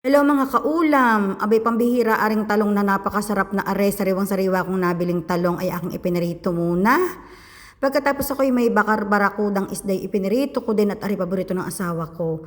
Hello mga kaulam, abay pambihira aring talong na napakasarap na are sariwang-sariwa kong nabiling talong ay aking ipinirito muna. Pagkatapos ako'y may bakar barakudang isday ipinirito ko din at ari paborito ng asawa ko.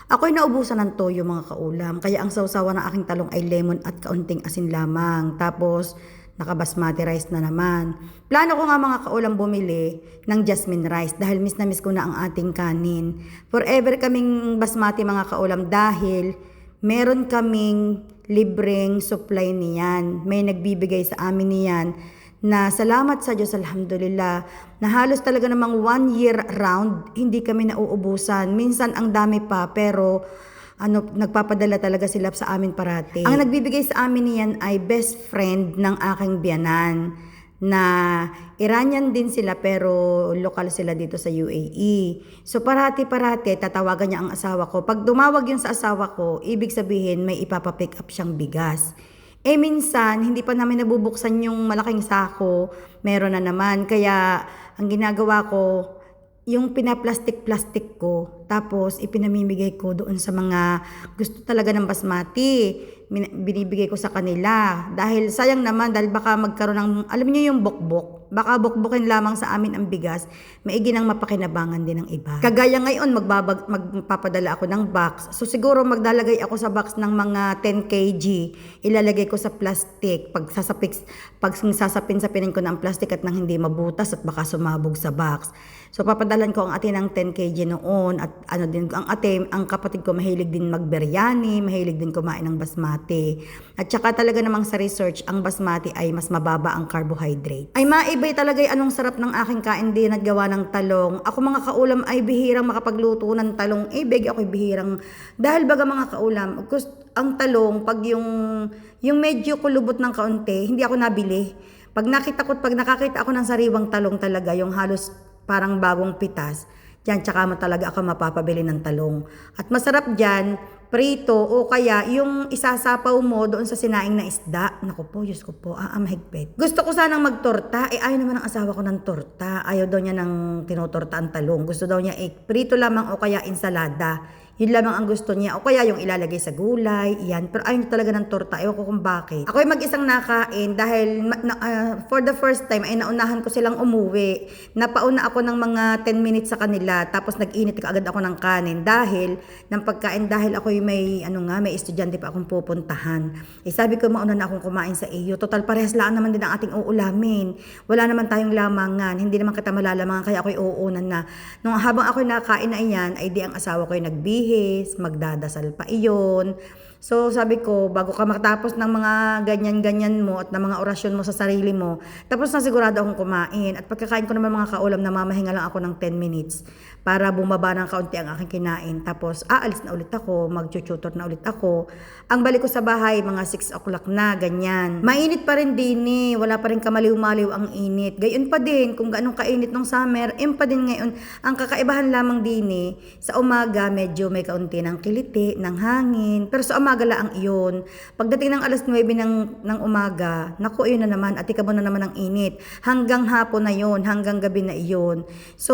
Ako'y naubusan ng toyo mga kaulam, kaya ang sausawa ng aking talong ay lemon at kaunting asin lamang. Tapos nakabasmati rice na naman. Plano ko nga mga kaulam bumili ng jasmine rice dahil miss na miss ko na ang ating kanin. Forever kaming basmati mga kaulam dahil meron kaming libreng supply niyan. May nagbibigay sa amin niyan na salamat sa Diyos, alhamdulillah, na halos talaga namang 1 year round, hindi kami nauubusan. Minsan ang dami pa, pero nagpapadala talaga sila sa amin parati. Ang nagbibigay sa amin niyan ay best friend ng aking biyanan na Iranian din sila pero lokal sila dito sa UAE. So parati-parati tatawagan niya ang asawa ko. Pag dumawag yun sa asawa ko, ibig sabihin may ipapapick up siyang bigas. Eh minsan, hindi pa namin nabubuksan yung malaking sako, meron na naman. Kaya ang ginagawa ko, yung pinaplastic-plastic ko, tapos ipinamimigay ko doon sa mga gusto talaga ng basmati. Binibigay ko sa kanila. Dahil sayang naman, dahil baka magkaroon ng, alam niyo yung bokbok, baka bokbokin lamang sa amin ang bigas, maigi nang mapakinabangan din ng iba. Kagaya ngayon, magpapadala ako ng box. So siguro magdalagay ako sa box ng mga 10 kg. Ilalagay ko sa plastic. Pag sasapin-sapinin ko ng plastic at nang hindi mabutas at baka sumabog sa box. So papadalan ko ang ate ng 10 kg noon at ano din ang ate, ang kapatid ko mahilig din magbiryani, mahilig din kumain ng basmati. At saka talaga namang sa research, ang basmati ay mas mababa ang carbohydrate. Ay maibay talaga yung anong sarap ng aking kain din at gawa ng talong. Ako mga kaulam ay bihirang makapagluto ng talong. Big ako'y bihirang dahil baga mga kaulam, ang talong pag yung medyo kulubot ng kaunti, hindi ako nabili. Pag nakakita ako ng sariwang talong talaga, yung halos parang bagong pitas, diyan tsaka mo talaga ako mapapabili ng talong. At masarap diyan, prito o kaya yung isasapaw mo doon sa sinaing na isda. Naku po, Diyos ko po, mahigpit. Gusto ko sanang magtorta, ayaw naman ang asawa ko ng torta. Ayaw daw niya ng tinutorta ang talong. Gusto daw niya prito lamang o kaya ensalada. Yun lamang ang gusto niya. O kaya yung ilalagay sa gulay, yan. Pero ayaw talaga ng torta. Ewan ko kung bakit. Ako ay mag-isang nakain dahil for the first time ay naunahan ko silang umuwi. Napauna ako ng mga 10 minutes sa kanila. Tapos nag-init agad ako ng kanin dahil ng pagkain dahil ako may estudyante pa akong pupuntahan. Sabi ko mauna na akong kumain sa iyo. Total parehas lang naman din ang ating uulamin. Wala naman tayong lamangan. Hindi naman kita malalamangan kaya ako'y uunan na. Nung habang ako'y nakain na iyan, ay di ang asawa ko'y nagbihis, magdadasal pa iyon. So sabi ko, bago ka makatapos ng mga ganyan-ganyan mo at ng mga orasyon mo sa sarili mo, tapos na sigurado akong kumain. At pagkakain ko naman mga kaulam, namamahinga lang ako ng 10 minutes para bumaba ng kaunti ang aking kinain. Tapos aalis na ulit ako, mag-tutor na ulit ako. Ang balik ko sa bahay, mga 6 o'clock na, ganyan. Mainit pa rin din wala pa rin kamaliw-maliw ang init. Gayon pa din, kung gaano kainit ng summer, pa din ngayon. Ang kakaibahan lamang din sa umaga, medyo may kaunti ng kiliti, ng hangin. Pero sa umaga lang iyon. Pagdating ng alas 9 ng umaga, naku, yun na naman, at ikabo na naman ang init. Hanggang hapon na yon, hanggang gabi na iyon. So,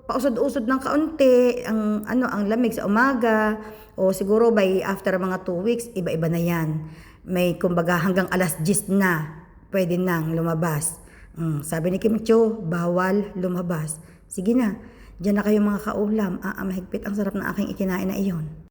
pausod-usod ng kaunti, ang lamig sa umaga, o siguro by after mga 2 weeks, iba-iba na yan. May kumbaga hanggang alas 10 na, pwede nang lumabas. Sabi ni Kim Cho, bawal lumabas. Sige na, diyan na kayo mga kaulam. Mahigpit ang sarap ng aking ikinain na iyon.